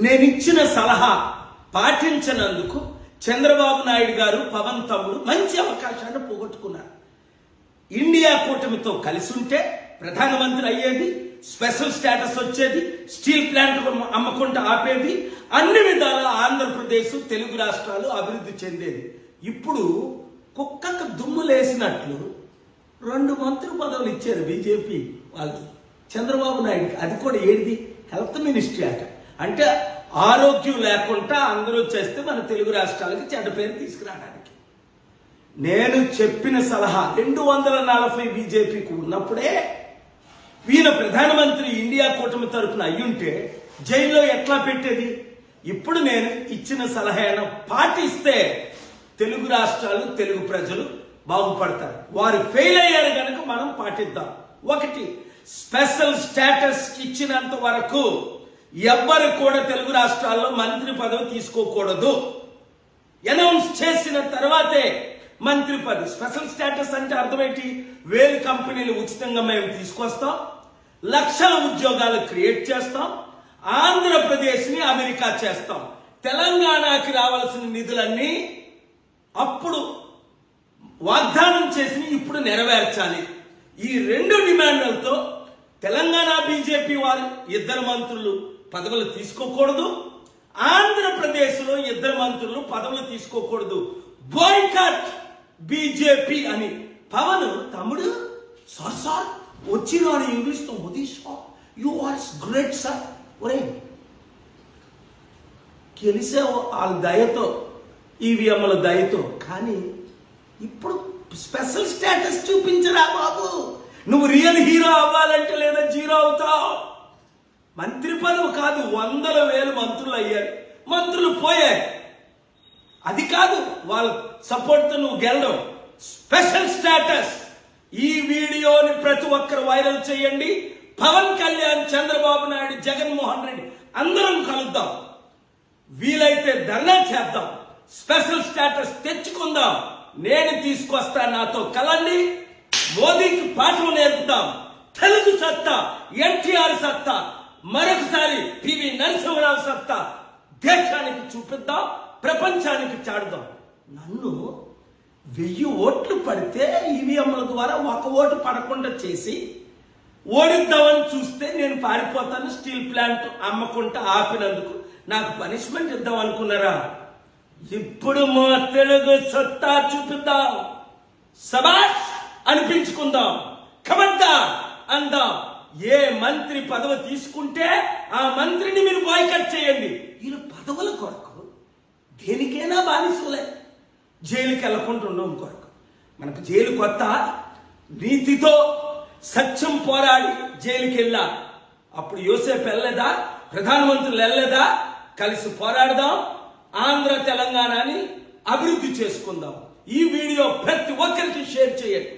నేనిచ్చిన సలహా పాటించనందుకు చంద్రబాబు నాయుడు గారు పవన్ తమ్ముడు మంచి అవకాశాన్ని పోగొట్టుకున్నారు. ఇండియా కూటమితో కలిసి ఉంటే ప్రధానమంత్రి అయ్యేది, స్పెషల్ స్టేటస్ వచ్చేది, స్టీల్ ప్లాంట్ అమ్మకుండా ఆపేది, అన్ని విధాల ఆంధ్రప్రదేశ్ తెలుగు రాష్ట్రాలు అభివృద్ధి చెందేది. ఇప్పుడు కుక్కకు దుమ్ములేసినట్లు 2 మంత్రి పదవులు ఇచ్చారు బీజేపీ వాళ్ళు చంద్రబాబు నాయుడుకి. అది కూడా ఏది హెల్త్ మినిస్ట్రీ అట. అంటే ఆరోగ్యం లేకుండా అందరూ చేస్తే మన తెలుగు రాష్ట్రాలకి చెడ్డ పేరు తీసుకురావడానికి. నేను చెప్పిన సలహా 240 బీజేపీకి ఉన్నప్పుడే ఈయన ప్రధానమంత్రి ఇండియా కూటమి తరపున అయ్యుంటే జైల్లో ఎట్లా పెట్టేది? ఇప్పుడు నేను ఇచ్చిన సలహా పాటిస్తే తెలుగు రాష్ట్రాలు తెలుగు ప్రజలు బాగుపడతారు. వారు ఫెయిల్ అయ్యారు కనుక మనం పాటిద్దాం. 1, స్పెషల్ స్టేటస్ ఇచ్చినంత వరకు ఎవ్వరు కూడా తెలుగు రాష్ట్రాల్లో మంత్రి పదవి తీసుకోకూడదు. అనౌన్స్ చేసిన తర్వాతే మంత్రి పదవి. స్పెషల్ స్టేటస్ అంటే అర్థమేంటి? 1000 కంపెనీలు ఉచితంగా మేము తీసుకొస్తాం, లక్షల ఉద్యోగాలు క్రియేట్ చేస్తాం, ఆంధ్రప్రదేశ్ని అమెరికా చేస్తాం, తెలంగాణకి రావాల్సిన నిధులన్నీ అప్పుడు వాగ్దానం చేసి ఇప్పుడు నెరవేర్చాలి. ఈ 2 డిమాండ్లతో తెలంగాణ బీజేపీ వారు 2 మంత్రులు పదవులు తీసుకోకూడదు, ఆంధ్రప్రదేశ్లో 2 మంత్రులు పదవులు తీసుకోకూడదు. బాయ్కాట్ బీజేపీ అని పవన్ తమ్ముడు సార్ వచ్చినాడు ఇంగ్లీష్తో మోదీషా యు ఆర్ గ్రేట్ సార్. ఒరే గెలిసే వాళ్ళ దయతో, ఈవీఎంల దయతో. కానీ ఇప్పుడు స్పెషల్ స్టేటస్ చూపించరా బాబు. నువ్వు రియల్ హీరో అవ్వాలంటే లేదా జీరో అవుతావు. మంత్రి పదవి కాదు, 100,000 మంత్రులు అయ్యారు, మంత్రులు పోయారు. అది కాదు వాళ్ళ సపోర్ట్తో నువ్వు గెలడం. Special status. ఈ వీడియోని ప్రతి ఒక్కరు వైరల్ చేయండి. పవన్ కళ్యాణ్, చంద్రబాబు నాయుడు, జగన్మోహన్ రెడ్డి అందరం కలుద్దాం. వీలైతే ధర్నా చేద్దాం, స్పెషల్ స్టేటస్ తెచ్చుకుందాం. నేను తీసుకొస్తా, నాతో కలండి. మోదీకి పాఠం నేర్పుతాం. తెలుగు సత్తా, ఎన్టీఆర్ సత్తా, మరొకసారి పివి నరసింహరావు సత్తా దేశానికి చూపిద్దాం, ప్రపంచానికి చాడుదాం. నన్ను 1000 ఓట్లు పడితే ఈవీఎంల ద్వారా 1 ఓటు పడకుండా చేసి ఓడిద్దామని చూస్తే నేను పారిపోతాను. స్టీల్ ప్లాంట్ అమ్మకుండా ఆపినందుకు నాకు పనిష్మెంట్ ఇద్దాం అనుకున్నారా? ఇప్పుడు మా తెలుగు సత్తా చూపిద్దాం. సబాష్ అనిపించుకుందాం, కబడ్డా అందాం. ఏ మంత్రి పదవి తీసుకుంటే ఆ మంత్రిని మీరు బాయ్కాట్ చేయండి. వీళ్ళు పదవుల కొరకు దేనికైనా బానిసలే. జైలుకి వెళ్ళకుండా ఉండడం కొరకు. మనకు జైలు కొత్త. నీతితో సత్యం పోరాడి జైలుకి వెళ్ళా. అప్పుడు యోసేపు వెళ్ళలేదా? ప్రధానమంత్రులు వెళ్ళలేదా? కలిసి పోరాడదాం, ఆంధ్ర తెలంగాణని అభివృద్ధి చేసుకుందాం. ఈ వీడియో ప్రతి ఒక్కరికి షేర్ చేయండి.